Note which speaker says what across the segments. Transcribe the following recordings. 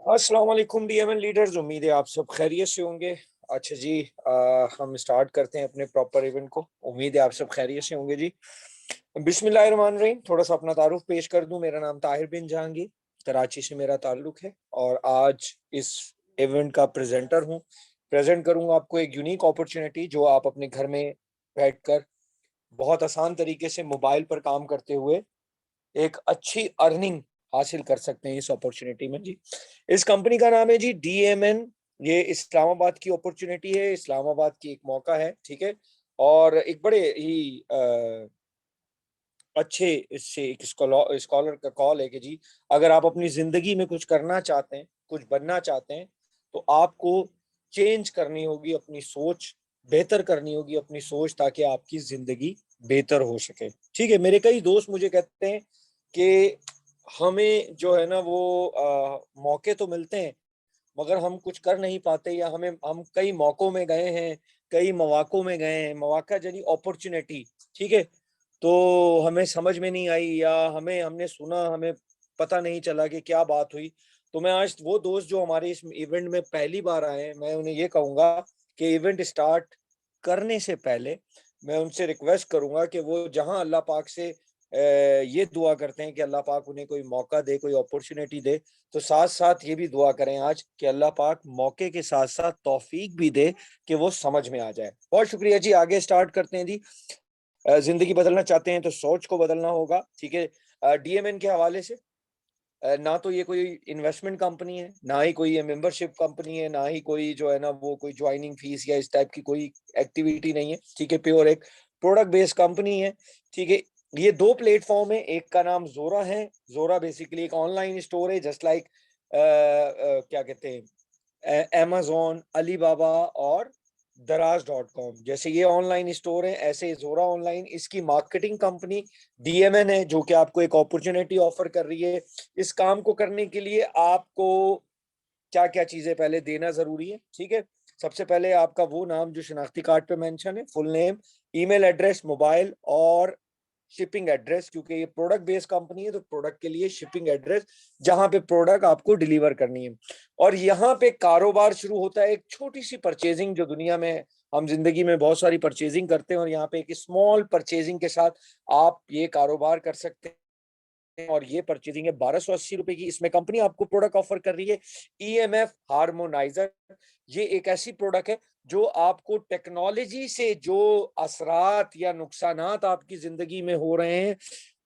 Speaker 1: अस्सलाम वालेकुम DMN leaders, उम्मीद है आप सब खैरियत से होंगे। अच्छा जी, हम स्टार्ट करते हैं अपने प्रॉपर इवेंट को। उम्मीद है आप सब खैरियत से होंगे जी। बिस्मिल्लाहिर्रहमानिर्रहीम। थोड़ा सा अपना तारुफ पेश कर दूं। मेरा नाम ताहिर बिन जहांगीर, कराची से मेरा ताल्लुक है और आज इस इवेंट का प्रेजेंटर हूं। प्रेजेंट करूंगा आपको एक यूनिक अपॉर्चुनिटी जो आप अपने घर में बैठकर बहुत आसान तरीके से मोबाइल पर काम करते हुए एक अच्छी अर्निंग हासिल कर सकते हैं इस अपॉर्चुनिटी में जी। इस कंपनी का नाम है जी डीएमएन। ये इस्लामाबाद की अपॉर्चुनिटी है, इस्लामाबाद की एक मौका है, ठीक है। और एक बड़े ही अच्छे इससे एक स्कॉलर का कॉल है कि जी, अगर आप अपनी जिंदगी में कुछ करना चाहते हैं, कुछ बनना चाहते हैं, तो आपको चेंज करनी होगी अपनी सोच, बेहतर करनी होगी अपनी सोच, ताकि आपकी जिंदगी बेहतर हो सके। ठीक है, मेरे कई दोस्त मुझे कहते हैं कि हमें जो है ना वो मौके तो मिलते हैं, मगर हम कुछ कर नहीं पाते, या हम कई मौकों में गए हैं, कई मौकों में गए हैं, मौका यानी अपॉर्चुनिटी, ठीक है। तो हमें समझ में नहीं आई, या हमने सुना, हमें पता नहीं चला कि क्या बात हुई। तो मैं आज वो दोस्त जो हमारे इस इवेंट में पहली बार आए हैं, मैं उन्हें ये कहूंगा कि इवेंट स्टार्ट करने से पहले मैं उनसे रिक्वेस्ट करूंगा कि वो जहां अल्लाह पाक से ये दुआ करते हैं कि अल्लाह पाक उन्हें कोई मौका दे, कोई अपॉर्चुनिटी दे, तो साथ साथ ये भी दुआ करें आज कि अल्लाह पाक मौके के साथ साथ तौफीक भी दे कि वो समझ में आ जाए। बहुत शुक्रिया जी, आगे स्टार्ट करते हैं जी। जिंदगी बदलना चाहते हैं तो सोच को बदलना होगा, ठीक है। डीएमएन के हवाले से ना तो ये कोई इन्वेस्टमेंट कंपनी है, ना ही कोई ये मेंबरशिप कंपनी है, ना ही कोई जो है ना वो कोई ज्वाइनिंग फीस या इस टाइप की कोई एक्टिविटी नहीं है, ठीक है। प्योर एक प्रोडक्ट बेस्ड कंपनी है, ठीक है। ये दो प्लेटफॉर्म है, एक का नाम जोरा है। जोरा बेसिकली एक ऑनलाइन स्टोर है, जस्ट लाइक क्या कहते हैं, amazon, अलीबाबा और दराज.com। जैसे ये ऑनलाइन स्टोर है, ऐसे जोरा ऑनलाइन इसकी मार्केटिंग कंपनी डीएमएन है, जो कि आपको एक अपॉर्चुनिटी ऑफर कर रही है। इस काम को करने के लिए आपको क्या क्या चीजें पहले देना जरूरी है, ठीक है। सबसे पहले आपका वो नाम जो शनाख्ती कार्ड पे मेंशन है, full name, email address, mobile और शिपिंग एड्रेस, क्योंकि ये प्रोडक्ट बेस्ड कंपनी है तो प्रोडक्ट के लिए शिपिंग एड्रेस जहां पे प्रोडक्ट आपको डिलीवर करनी है। और यहाँ पे कारोबार शुरू होता है, एक छोटी सी परचेजिंग जो दुनिया में हम जिंदगी में बहुत सारी परचेजिंग करते हैं, और यहाँ पे एक स्मॉल परचेजिंग के साथ आप ये कारोबार कर सकते हैं। और ये परचेजिंग है 1280 रुपए की। इसमें कंपनी आपको प्रोडक्ट ऑफर कर रही है ईएमएफ हार्मोनाइजर। ये एक ऐसी प्रोडक्ट है जो आपको टेक्नोलॉजी से जो असरात या नुकसानात आपकी जिंदगी में हो रहे हैं,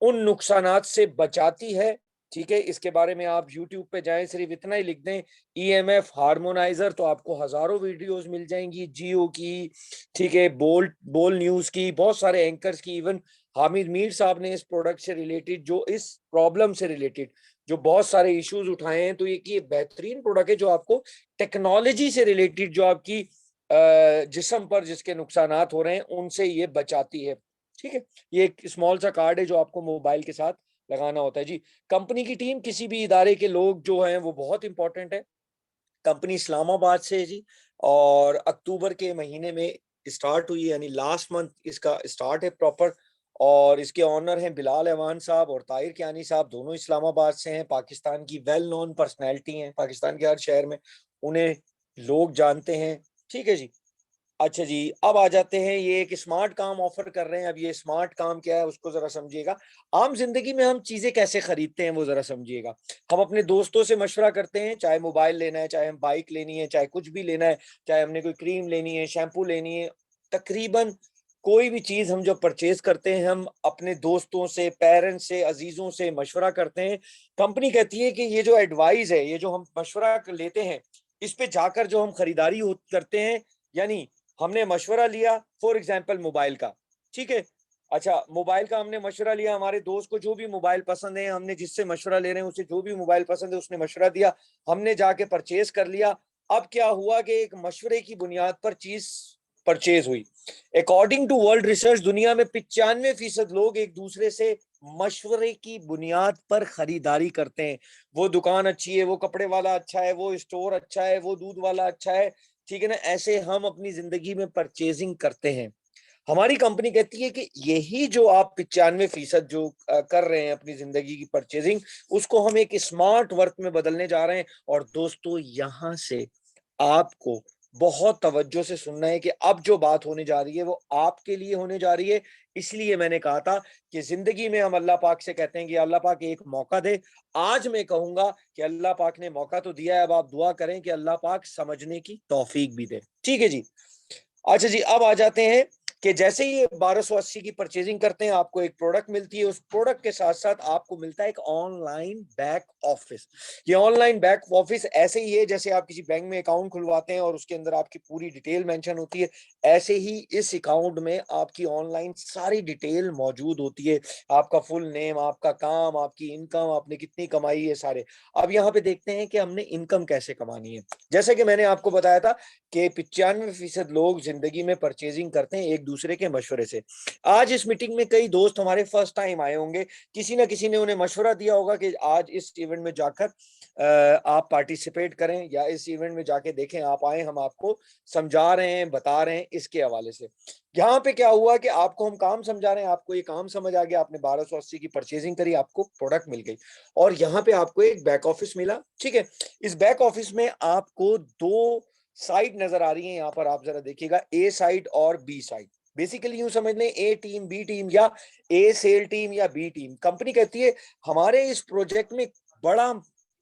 Speaker 1: उन नुकसानात से बचाती है, ठीक है। इसके बारे में आप YouTube पे जाएं, सिर्फ इतना ही लिख दें ईएमएफ हार्मोनाइजर, तो आपको हजारों वीडियोस मिल जाएंगी, जियो की, ठीक है, बोल बोल न्यूज की, बहुत सारे एंकर्स की। इवन हामिद मीर साहब ने इस प्रोडक्ट से रिलेटेड, जो इस प्रॉब्लम से रिलेटेड जो बहुत सारे इश्यूज उठाए हैं, तो ये कि ये बेहतरीन प्रोडक्ट है जो आपको टेक्नोलॉजी से रिलेटेड, जो आपकी जिस्म पर जिसके नुकसानात हो रहे हैं उनसे ये बचाती है, ठीक है। ये एक स्मॉल सा कार्ड है जो आपको मोबाइल के साथ लगाना होता है जी। कंपनी की टीम, किसी भी इदारे के लोग जो हैं वो बहुत इंपॉर्टेंट है। कंपनी इस्लामाबाद से है जी, और अक्टूबर के महीने में स्टार्ट हुई, यानी लास्ट मंथ इसका स्टार्ट है प्रॉपर। और इसके ऑनर हैं बिलाल अवान साहब और ताहिर कियानी साहब, दोनों इस्लामाबाद से हैं। पाकिस्तान की वेल नोन पर्सनैलिटी हैं, पाकिस्तान के हर शहर में उन्हें लोग जानते हैं, ठीक है जी। अच्छा जी, अब आ जाते हैं, ये एक स्मार्ट काम ऑफर कर रहे हैं। अब ये स्मार्ट काम क्या है उसको जरा समझिएगा। आम जिंदगी में हम चीजें कैसे खरीदते हैं वो जरा समझिएगा। हम अपने दोस्तों से मशवरा करते हैं, चाहे मोबाइल लेना है, चाहे हम बाइक लेनी है, चाहे कुछ भी लेना है, चाहे हमने कोई क्रीम लेनी है, शैम्पू लेनी है, तकरीबन कोई भी चीज हम जब परचेज करते हैं, हम अपने दोस्तों से, पेरेंट्स से, अजीजों से मशवरा करते हैं। कंपनी कहती है कि ये जो एडवाइस है, ये जो हम मशवरा लेते हैं, इस पे जाकर जो हम खरीदारी करते हैं, यानी हमने मशवरा लिया फॉर एग्जाम्पल मोबाइल का, ठीक है। अच्छा, मोबाइल का हमने मशवरा लिया, हमारे दोस्त को जो भी मोबाइल पसंद है, हमने जिससे मशवरा ले रहे हैं उसे जो भी मोबाइल पसंद है उसने मशवरा दिया, हमने जाके परचेज कर लिया। अब क्या हुआ कि एक मशवरे की बुनियाद पर चीज परचेज हुई। अकॉर्डिंग टू वर्ल्ड रिसर्च, दुनिया में 95% लोग एक दूसरे से मशवरे की बुनियाद पर खरीदारी करते हैं। वो दुकान अच्छी है, वो कपड़े वाला अच्छा है, वो स्टोर अच्छा है, वो दूध वाला अच्छा है, ठीक है ना। ऐसे हम अपनी जिंदगी में परचेजिंग करते हैं। हमारी कंपनी कहती है कि यही जो आप 95% जो कर रहे हैं अपनी जिंदगी की परचेजिंग, उसको हम एक स्मार्ट वर्क में बदलने जा रहे हैं। और दोस्तों, यहां से आपको बहुत तवज्जो से सुनना है कि अब जो बात होने जा रही है वो आपके लिए होने जा रही है। इसलिए मैंने कहा था कि जिंदगी में हम अल्लाह पाक से कहते हैं कि अल्लाह पाक एक मौका दे। आज मैं कहूंगा कि अल्लाह पाक ने मौका तो दिया है, अब आप दुआ करें कि अल्लाह पाक समझने की तौफीक भी दे। ठीक है जी। अच्छा जी, अब आ जाते हैं कि जैसे ही 1280 की परचेजिंग करते हैं, आपको एक प्रोडक्ट मिलती है। उस प्रोडक्ट के साथ साथ आपको मिलता है एक ऑनलाइन बैक ऑफिस। ये ऑनलाइन बैक ऑफिस ऐसे ही है जैसे आप किसी बैंक में अकाउंट खुलवाते हैं और उसके अंदर आपकी पूरी डिटेल मेंशन होती है। ऐसे ही इस अकाउंट में आपकी ऑनलाइन सारी डिटेल मौजूद होती है। आपका फुल नेम, आपका काम, आपकी इनकम, आपने कितनी कमाई है, सारे। अब यहाँ पे देखते हैं कि हमने इनकम कैसे कमानी है। जैसे कि मैंने आपको बताया था कि 95% लोग जिंदगी में परचेजिंग करते हैं एक दूसरे के मशवरे से। आज इस मीटिंग में कई दोस्त हमारे फर्स्ट टाइम आए होंगे। किसी ना किसी ने उन्हें मशवरा दिया होगा कि आज इस इवेंट में जाकर आप पार्टिसिपेट करें या इस इवेंट में जाके देखें, आप आए, हम आपको समझा रहे हैं, बता रहे हैं इसके हवाले से। यहाँ पे क्या हुआ कि आपको हम काम समझा रहे हैं, आपको ये काम समझ आ गया, आपने 1280 की परचेजिंग करी, आपको प्रोडक्ट मिल गई और यहाँ पे आपको एक बैक ऑफिस मिला। ठीक है। इस बैक ऑफिस में आपको दो साइड नजर आ रही है। यहाँ पर आप जरा देखिएगा, ए साइड और बी साइड। बेसिकली यूं समझ लें, ए टीम, बी टीम, या ए सेल टीम या बी टीम। कंपनी कहती है हमारे इस प्रोजेक्ट में बड़ा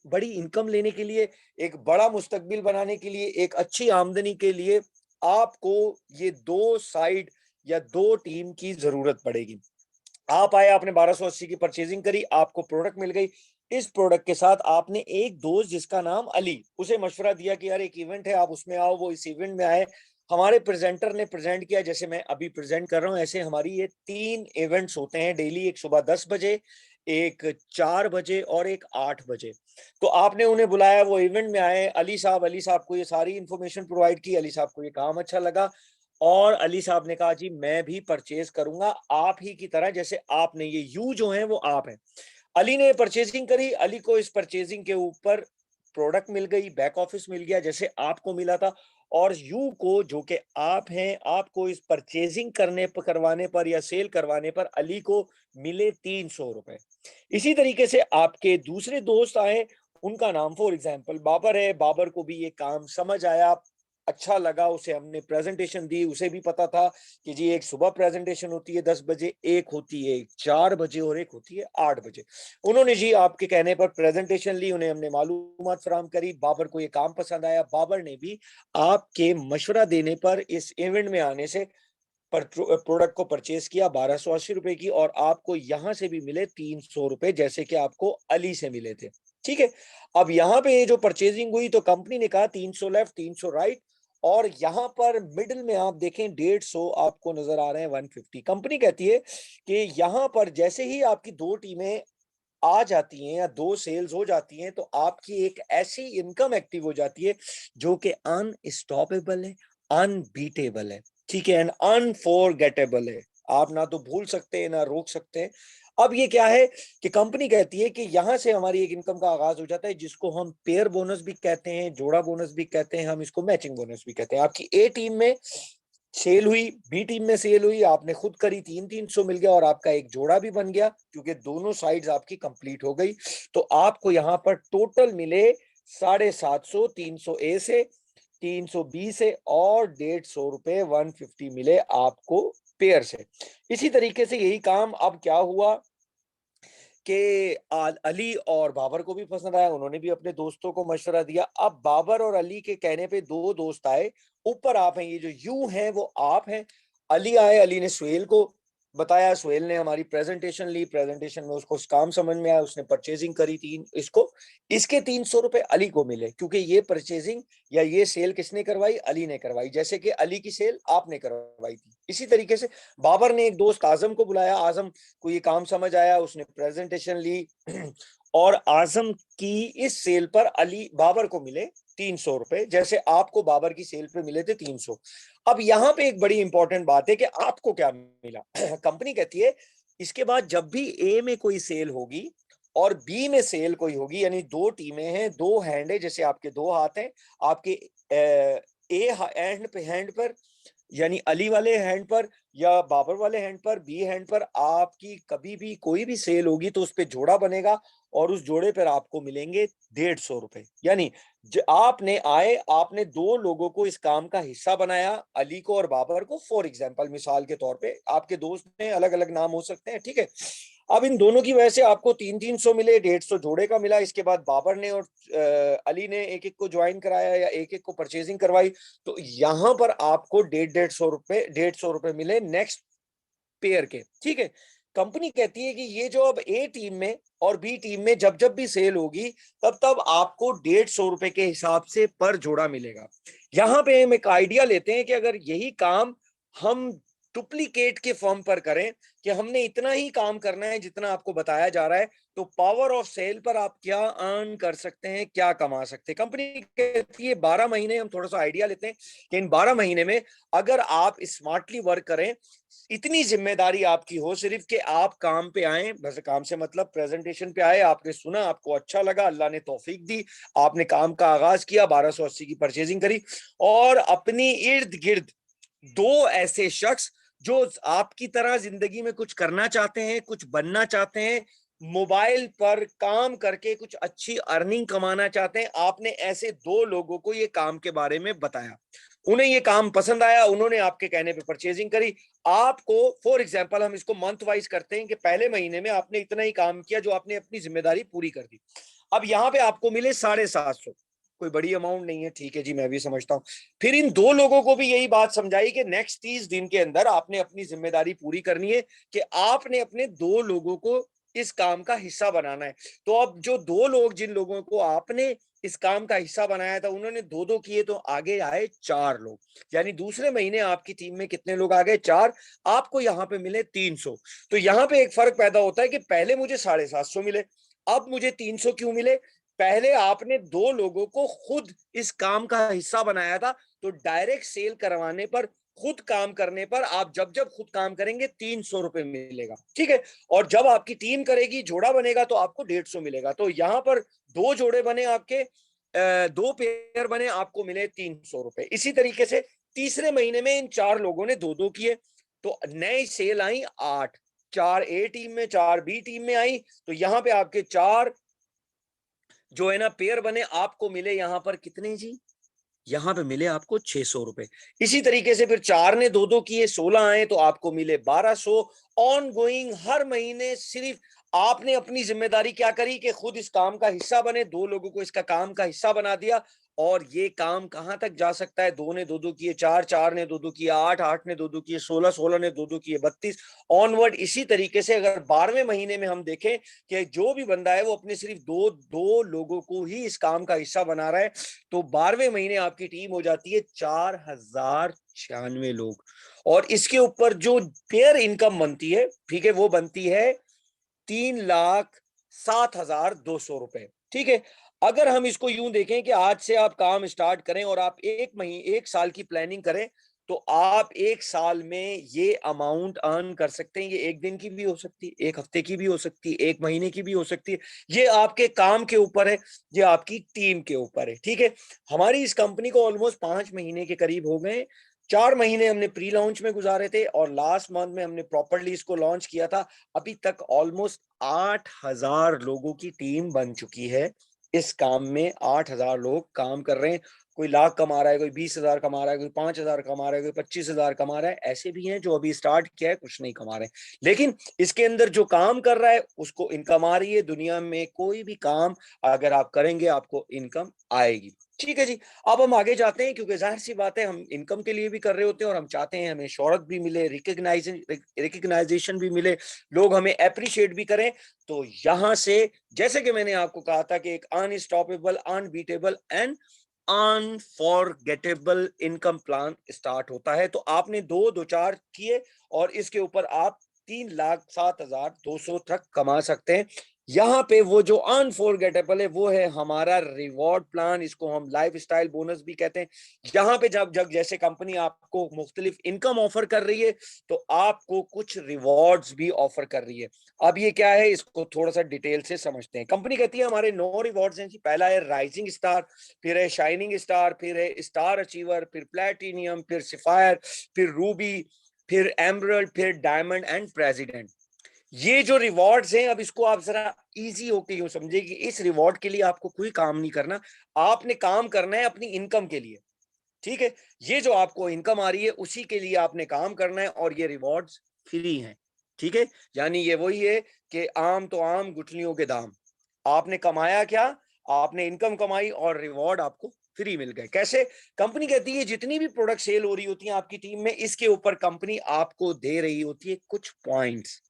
Speaker 1: बड़ी इनकम लेने के लिए, एक बड़ा मुस्तकबिल बनाने के लिए, एक अच्छी आमदनी के लिए आपको ये दो साइड या दो टीम की जरूरत पड़ेगी। आप आए, आपने 1280 की परचेजिंग करी, आपको प्रोडक्ट मिल गई। इस प्रोडक्ट के साथ आपने एक दोस्त जिसका नाम अली, उसे मशवरा दिया कि यार एक इवेंट है, आप उसमें आओ। वो इस इवेंट में आए, हमारे प्रेजेंटर ने प्रेजेंट किया, जैसे मैं अभी प्रेजेंट कर रहा हूं ऐसे हमारी ये 3 इवेंट्स होते हैं डेली। एक सुबह 10 बजे, एक 4 बजे और एक 8 बजे। तो आपने उन्हें बुलाया, वो इवेंट में आए। अली साहब को ये सारी इंफॉर्मेशन प्रोवाइड की। अली साहब को ये काम अच्छा लगा और अली साहब ने कहा जी मैं भी परचेज करूंगा आप ही की तरह, जैसे आपने, ये यू जो है वो आप हैं। अली ने परचेजिंग करी। अली को इस परचेजिंग के ऊपर प्रोडक्ट मिल गई, बैक ऑफिस मिल गया जैसे आपको मिला था। और यू को, जो कि आप हैं, आपको इस परचेजिंग करवाने पर या सेल करवाने पर अली को मिले 300 रुपए। इसी तरीके से आपके दूसरे दोस्त आए, उनका नाम फॉर एग्जाम्पल बाबर है। बाबर को भी ये काम समझ आया, अच्छा लगा, उसे हमने प्रेजेंटेशन दी। उसे भी पता था कि जी एक सुबह प्रेजेंटेशन होती है 10 बजे, एक होती है 4 बजे और एक होती है 8 बजे। उन्होंने जी आपके कहने पर प्रेजेंटेशन ली, उन्हें हमने मालूमात फराहम करी। बाबर को ये काम पसंद आया। बाबर ने भी आपके मशवरा देने पर इस इवेंट में आने से प्रोडक्ट को परचेज किया 1280 रुपए की, और आपको यहां से भी मिले 300 रुपए, जैसे कि आपको अली से मिले थे। ठीक है। अब यहाँ पे ये जो परचेजिंग हुई तो कंपनी ने कहा 300 लेफ्ट, 300 राइट। और यहाँ पर मिडिल में आप देखें 150 आपको नजर आ रहे हैं, 150। कंपनी कहती है कि यहाँ पर जैसे ही आपकी दो टीमें आ जाती हैं या दो सेल्स हो जाती हैं, तो आपकी एक ऐसी इनकम एक्टिव हो जाती है जो कि अनस्टॉपेबल है, अनबीटेबल है। ठीक है, एंड अनफॉरगेटेबल है। आप ना तो भूल सकते हैं ना रोक सकते हैं। अब ये क्या है कि कंपनी कहती है कि यहां से हमारी एक इनकम का आगाज हो जाता है, जिसको हम पेयर बोनस भी कहते हैं, जोड़ा बोनस भी कहते हैं, हम इसको मैचिंग बोनस भी कहते हैं। आपकी ए टीम में सेल हुई, बी टीम में सेल हुई, आपने खुद करी, 300 मिल गया और आपका एक जोड़ा भी बन गया क्योंकि दोनों साइड्स आपकी कंप्लीट हो गई। तो आपको यहाँ पर टोटल मिले 750, 300 ए से, 300 बी से और 150 रुपए 150 मिले आपको पेयर से। इसी तरीके से यही काम अब क्या हुआ कि अली और बाबर को भी पसंद आया, उन्होंने भी अपने दोस्तों को मशवरा दिया। अब बाबर और अली के कहने पे दो दोस्त आए। ऊपर आप हैं, ये जो यू हैं वो आप हैं। अली आए, अली ने सुहेल को बताया, सुहेल ने हमारी प्रेजेंटेशन ली, प्रेजेंटेशन में उसको काम समझ में आया, उसने परचेजिंग करी तीन इसको। इसके 300 रुपए अली को मिले क्योंकि ये परचेजिंग या ये सेल किसने करवाई, अली ने करवाई, जैसे कि अली की सेल आपने करवाई थी। इसी तरीके से बाबर ने एक दोस्त आजम को बुलाया, आजम को ये काम समझ आया, उसने प्रेजेंटेशन ली और आजम की इस सेल पर अली बाबर को मिले 300 रुपए, जैसे आपको बाबर की सेल पे मिले थे 300। अब यहाँ पे एक बड़ी इंपॉर्टेंट बात है कि आपको क्या मिला। कंपनी कहती है इसके बाद जब भी ए में कोई सेल होगी और बी में सेल कोई होगी, यानी दो टीमें हैं, दो हैंड है, जैसे आपके दो हाथ हैं, आपके ए हैंड पे, हैंड पर यानी अली वाले हैंड पर या बाबर वाले हैंड पर, बी हैंड पर आपकी कभी भी कोई भी सेल होगी तो उस पे जोड़ा बनेगा और उस जोड़े पर आपको मिलेंगे 150 रुपए। यानी आपने आए, आपने दो लोगों को इस काम का हिस्सा बनाया, अली को और बाबर को, फॉर एग्जाम्पल, मिसाल के तौर पे, आपके दोस्त में अलग अलग नाम हो सकते हैं, ठीक है। अब इन दोनों की वजह से आपको 300-300 मिले, 150 जोड़े का मिला। इसके बाद बाबर ने और अली ने एक एक को ज्वाइन कराया या एक एक को परचेजिंग करवाई, तो यहां पर आपको 150 रुपए मिले नेक्स्ट पेयर के, ठीक है। कंपनी कहती है कि ये जो अब ए टीम में और बी टीम में जब जब भी सेल होगी तब तब आपको 150 रुपए के हिसाब से पर जोड़ा मिलेगा। यहां पे हम एक आइडिया लेते हैं कि अगर यही काम हम डुप्लीकेट के फॉर्म पर करें कि हमने इतना ही काम करना है जितना आपको बताया जा रहा है, तो पावर ऑफ सेल पर आप क्या अर्न कर सकते हैं, क्या कमा सकते हैं। कंपनी कहती है 12 महीने, हम थोड़ा सा आइडिया लेते हैं कि इन 12 महीने में अगर आप स्मार्टली वर्क करें, इतनी जिम्मेदारी आपकी हो सिर्फ कि आप काम पे आए, बस काम से मतलब प्रेजेंटेशन पे आए, आपने सुना, आपको अच्छा लगा, अल्लाह ने तौफीक दी, आपने काम का आगाज किया, 1280 की परचेजिंग करी, और अपनी इर्द गिर्द दो ऐसे शख्स जो आपकी तरह जिंदगी में कुछ करना चाहते हैं, कुछ बनना चाहते हैं, मोबाइल पर काम करके कुछ अच्छी अर्निंग कमाना चाहते हैं, आपने ऐसे दो लोगों को ये काम के बारे में बताया, उन्हें ये काम पसंद आया, उन्होंने आपके कहने पे परचेजिंग करी। आपको फॉर एग्जांपल हम इसको मंथ वाइज करते हैं कि पहले महीने में आपने इतना ही काम किया जो आपने अपनी जिम्मेदारी पूरी कर दी। अब यहाँ पे आपको मिले 750, कोई बड़ी अमाउंट नहीं है, ठीक है जी, मैं भी समझता हूँ। फिर इन दो लोगों को भी यही बात समझाई कि नेक्स्ट 30 दिन के अंदर आपने अपनी जिम्मेदारी पूरी करनी है, कि आपने अपने दो लोगों को इस काम का हिस्सा बनाना है। तो अब जो दो लोग, जिन लोगों को आपने इस काम का हिस्सा बनाया था, उन्होंने दो दो किए, तो आगे आए 4 लोग। यानी दूसरे महीने आपकी टीम में कितने लोग आ गए? 4। आपको यहाँ पे मिले 300। तो यहाँ पे एक फर्क पैदा होता है कि पहले मुझे 750 मिले, अब मुझे 300 क्यों मिले? पहले आपने दो लोगों को खुद इस काम का हिस्सा बनाया था, तो डायरेक्ट सेल करवाने पर, खुद काम करने पर, आप जब जब खुद काम करेंगे 300 रुपए मिलेगा, ठीक है। और जब आपकी टीम करेगी, जोड़ा बनेगा, तो आपको 150 मिलेगा। तो यहां पर दो जोड़े बने आपके, दो पेयर बने, आपको मिले 300 रुपए। इसी तरीके से तीसरे महीने में इन 4 लोगों ने दो दो किए, तो नई सेल आई 8, 4 ए टीम में, 4 बी टीम में आई, तो यहाँ पे आपके 4 जो है ना पेयर बने, आपको मिले यहाँ पर कितने जी? यहाँ पे मिले आपको 600 रुपए। इसी तरीके से फिर 4 ने दो दो किए, 16 आए, तो आपको मिले 1200। ऑन गोइंग हर महीने सिर्फ आपने अपनी जिम्मेदारी क्या करी कि खुद इस काम का हिस्सा बने, दो लोगों को इसका काम का हिस्सा बना दिया। और ये काम कहां तक जा सकता है? 2 ने दो दो किए 4, 4 ने दो दो किए 8, 8 ने दो दो किए 16, 16 ने दो दो किए 32, ऑनवर्ड। इसी तरीके से अगर 12वें महीने में हम देखें कि जो भी बंदा है वो अपने सिर्फ दो दो लोगों को ही इस काम का हिस्सा बना रहा है, तो 12वें महीने आपकी टीम हो जाती है 4096 लोग। और इसके ऊपर जो पेयर इनकम बनती है, ठीक है, वो बनती है 3,07,200 रुपए, ठीक है। अगर हम इसको यूं देखें कि आज से आप काम स्टार्ट करें और आप एक साल की प्लानिंग करें, तो आप एक साल में ये अमाउंट अर्न कर सकते हैं। ये एक दिन की भी हो सकती है, एक हफ्ते की भी हो सकती है, एक महीने की भी हो सकती है। ये आपके काम के ऊपर है, ये आपकी टीम के ऊपर है, ठीक है। हमारी इस कंपनी को ऑलमोस्ट 5 महीने के करीब हो गए। 4 महीने हमने प्री लॉन्च में गुजारे थे और लास्ट मंथ में हमने प्रॉपरली इसको लॉन्च किया था। अभी तक ऑलमोस्ट 8,000 लोगों की टीम बन चुकी है। इस काम में 8,000 लोग काम कर रहे हैं। कोई लाख कमा रहा है, कोई 20,000 कमा रहा है, कोई 5,000 कमा रहा है, कोई 25,000 कमा रहा है। ऐसे भी हैं जो अभी स्टार्ट किया है, कुछ नहीं कमा रहे, लेकिन इसके अंदर जो काम कर रहा है उसको इनकम आ रही है। दुनिया में कोई भी काम अगर आप करेंगे आपको इनकम आएगी, ठीक है जी। अब हम आगे जाते हैं, क्योंकि जाहिर सी बात है हम इनकम के लिए भी कर रहे होते हैं और हम चाहते हैं हमें शोहरत भी मिले, रिकग्नाइजेशन भी मिले, लोग हमें अप्रिशिएट भी करें। तो यहां से, जैसे कि मैंने आपको कहा था कि एक unstoppable, unbeatable and unforgettable income plan start होता है। तो आपने दो दो चार किए और इसके ऊपर आप 3,07,200 तक कमा सकते हैं। यहाँ पे वो जो अनफॉरगेटेबल है वो है हमारा रिवॉर्ड प्लान, इसको हम लाइफ स्टाइल बोनस भी कहते हैं। यहाँ पे जब जब जैसे कंपनी आपको मुख्तलिफ इनकम ऑफर कर रही है, तो आपको कुछ रिवॉर्ड्स भी ऑफर कर रही है। अब ये क्या है, इसको थोड़ा सा डिटेल से समझते हैं। कंपनी कहती है हमारे 9 रिवॉर्ड्स हैं जी। पहला है राइजिंग स्टार, फिर है शाइनिंग स्टार, फिर है स्टार अचीवर, फिर प्लेटिनियम, फिर सिफायर, फिर रूबी, फिर एमरल्ड, फिर डायमंड एंड प्रेसिडेंट। ये जो रिवॉर्ड्स हैं, अब इसको आप जरा इजी होके यूं समझिए कि इस रिवॉर्ड के लिए आपको कोई काम नहीं करना, आपने काम करना है अपनी इनकम के लिए। ठीक है, ये जो आपको इनकम आ रही है उसी के लिए आपने काम करना है, और ये रिवॉर्ड्स फ्री हैं। ठीक है, यानी ये वही है कि आम तो आम, गुठलियों के दाम। आपने कमाया क्या? आपने इनकम कमाई और रिवॉर्ड आपको फ्री मिल गए। कैसे? कंपनी कहती है जितनी भी प्रोडक्ट सेल हो रही होती है आपकी टीम में, इसके ऊपर कंपनी आपको दे रही होती है कुछ पॉइंट्स।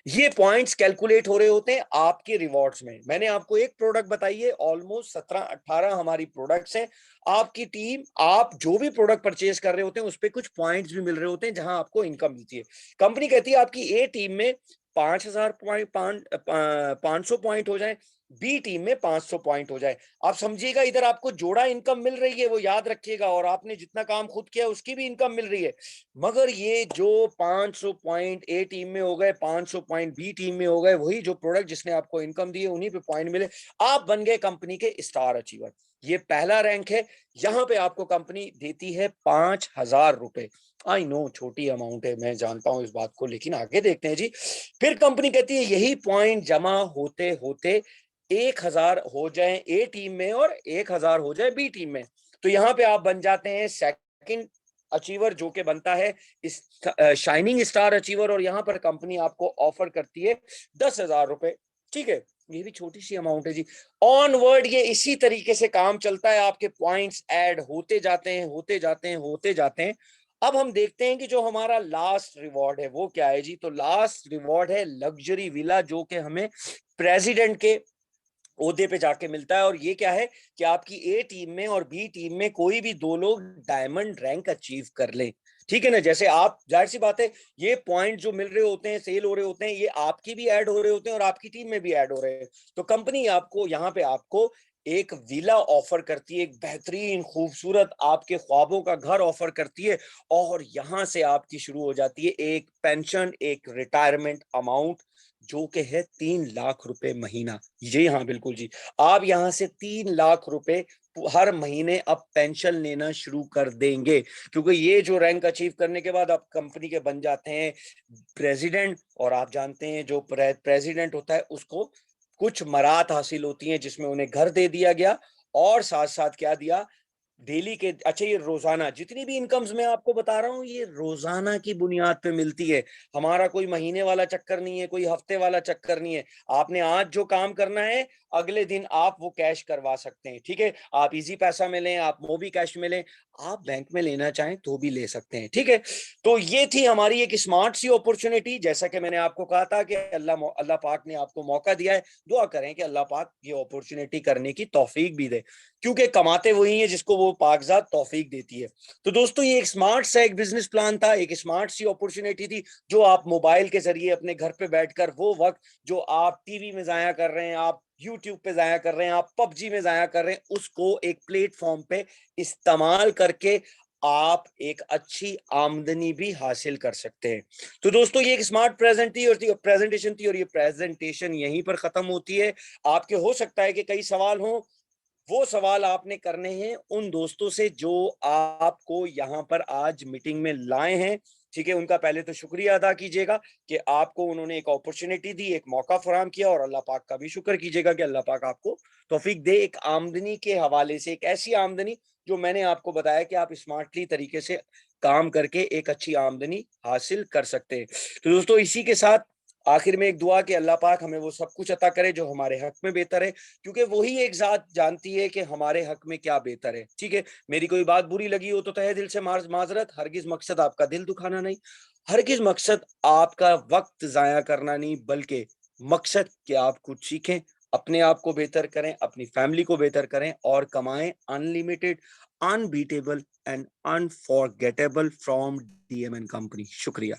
Speaker 1: ये पॉइंट्स कैलकुलेट हो रहे होते हैं आपके रिवॉर्ड्स में। मैंने आपको एक प्रोडक्ट बताई है, ऑलमोस्ट 17-18 हमारी प्रोडक्ट्स हैं। आपकी टीम, आप जो भी प्रोडक्ट परचेज कर रहे होते हैं उस पर कुछ पॉइंट्स भी मिल रहे होते हैं जहां आपको इनकम मिलती है। कंपनी कहती है आपकी ए टीम में 5,000 पॉइंट, 500 पॉइंट हो जाए, बी टीम में 500 पॉइंट हो जाए। आप समझिएगा, इधर आपको जोड़ा इनकम मिल रही है, वो याद रखिएगा, और आपने जितना काम खुद किया उसकी भी इनकम मिल रही है। मगर ये जो 500 पॉइंट ए टीम में हो गए, 500 पॉइंट बी टीम में हो गए, वही जो प्रोडक्ट जिसने आपको इनकम दी है उन्हीं पे पॉइंट मिले, आप बन गए कंपनी के स्टार अचीवर। ये पहला रैंक है। यहाँ पे आपको कंपनी देती है 5,000 रुपए। आई नो छोटी अमाउंट है, मैं जानता हूं इस बात को, लेकिन आगे देखते हैं जी। फिर कंपनी कहती है यही पॉइंट जमा होते होते 1,000 हो जाए ए टीम में और 1,000 हो जाए बी टीम में, तो यहाँ पे आप बन जाते हैं सेकंड अचीवर, जो के बनता है इस शाइनिंग स्टार अचीवर। और यहाँ पर कंपनी आपको ऑफर करती है 10,000 रुपए। ठीक है, ये भी छोटी सी अमाउंट है जी। ऑनवर्ड ये इसी तरीके से काम चलता है, आपके पॉइंट्स ऐड होते जाते हैं, होते जाते हैं, होते जाते हैं। अब हम देखते हैं कि जो हमारा लास्ट रिवॉर्ड है वो क्या है जी। तो लास्ट रिवॉर्ड है लग्जरी विला, जो कि हमें प्रेसिडेंट के ओहदे पे जाके मिलता है। और ये क्या है कि आपकी ए टीम में और बी टीम में कोई भी दो लोग डायमंड रैंक अचीव कर ले। ठीक है ना, जैसे आप, जाहिर सी बात है, ये पॉइंट जो मिल रहे होते हैं, सेल हो रहे होते हैं, ये आपकी भी ऐड हो रहे होते हैं और आपकी टीम में भी ऐड हो रहे हैं। तो कंपनी आपको यहाँ पे आपको एक विला ऑफर करती है, एक बेहतरीन खूबसूरत आपके ख्वाबों का घर ऑफर करती है। और यहां से आपकी शुरू हो जाती है एक पेंशन, एक रिटायरमेंट अमाउंट, जो कि है 3 लाख रुपए महीना। जी हाँ, बिल्कुल जी। आप यहां से 3 लाख रुपए हर महीने अब पेंशन लेना शुरू कर देंगे, क्योंकि ये जो रैंक अचीव करने के बाद आप कंपनी के बन जाते हैं प्रेसिडेंट। और आप जानते हैं जो प्रेसिडेंट होता है उसको कुछ मरात हासिल होती हैं, जिसमें उन्हें घर दे दिया गया, और साथ साथ क्या दिया, डेली के, अच्छा ये रोजाना जितनी भी इनकम्स मैं आपको बता रहा हूँ ये रोजाना की बुनियाद पे मिलती है। हमारा कोई महीने वाला चक्कर नहीं है, कोई हफ्ते वाला चक्कर नहीं है। आपने आज जो काम करना है, अगले दिन आप वो कैश करवा सकते हैं। ठीक है, आप इजी पैसा में लें, आप मोबी कैश में लें, आप बैंक में लेना चाहें तो भी ले सकते हैं। ठीक है, तो ये थी हमारी एक स्मार्ट सी अपॉर्चुनिटी। जैसा कि मैंने आपको कहा था कि अल्लाह अल्लाह पाक ने आपको मौका दिया है, दुआ करें कि अल्लाह पाक ये अपॉर्चुनिटी करने की तौफीक भी दे, क्योंकि कमाते वही हैं जिसको वो पाकजात तौफीक देती है। तो दोस्तों, ये एक स्मार्ट सा एक बिजनेस प्लान था, एक स्मार्ट सी अपॉर्चुनिटी थी, जो आप मोबाइल के जरिए अपने घर पे बैठकर वो वक्त जो आप टीवी में जाया कर रहे हैं, आप यूट्यूब पे जाया कर रहे हैं, आप पबजी में जाया कर रहे हैं, उसको एक प्लेटफॉर्म पे इस्तेमाल करके आप एक अच्छी आमदनी भी हासिल कर सकते हैं। तो दोस्तों, ये एक स्मार्ट प्रेजेंटेशन थी, और ये प्रेजेंटेशन यहीं पर खत्म होती है। आपके हो सकता है कि कई सवाल हों, वो सवाल आपने करने हैं उन दोस्तों से जो आपको यहाँ पर आज मीटिंग में लाए हैं। ठीक है, उनका पहले तो शुक्रिया अदा कीजिएगा कि आपको उन्होंने एक अपॉर्चुनिटी दी, एक मौका फराहम किया, और अल्लाह पाक का भी शुक्र कीजिएगा कि अल्लाह पाक आपको तौफीक दे एक आमदनी के हवाले से, एक ऐसी आमदनी जो मैंने आपको बताया कि आप स्मार्टली तरीके से काम करके एक अच्छी आमदनी हासिल कर सकते हैं। तो दोस्तों, इसी के साथ आखिर में एक दुआ कि अल्लाह पाक हमें वो सब कुछ अता करे जो हमारे हक में बेहतर है, क्योंकि वही एक जात जानती है कि हमारे हक में क्या बेहतर है। ठीक है, मेरी कोई बात बुरी लगी हो तो तहे दिल से माजरत। हरगिज मकसद आपका दिल दुखाना नहीं, हरगिज मकसद आपका वक्त जाया करना नहीं, बल्कि मकसद कि आप कुछ सीखें, अपने आप को बेहतर करें, अपनी फैमिली को बेहतर करें, और कमाएं unlimited, unbeatable and unforgettable from DMN company. शुक्रिया।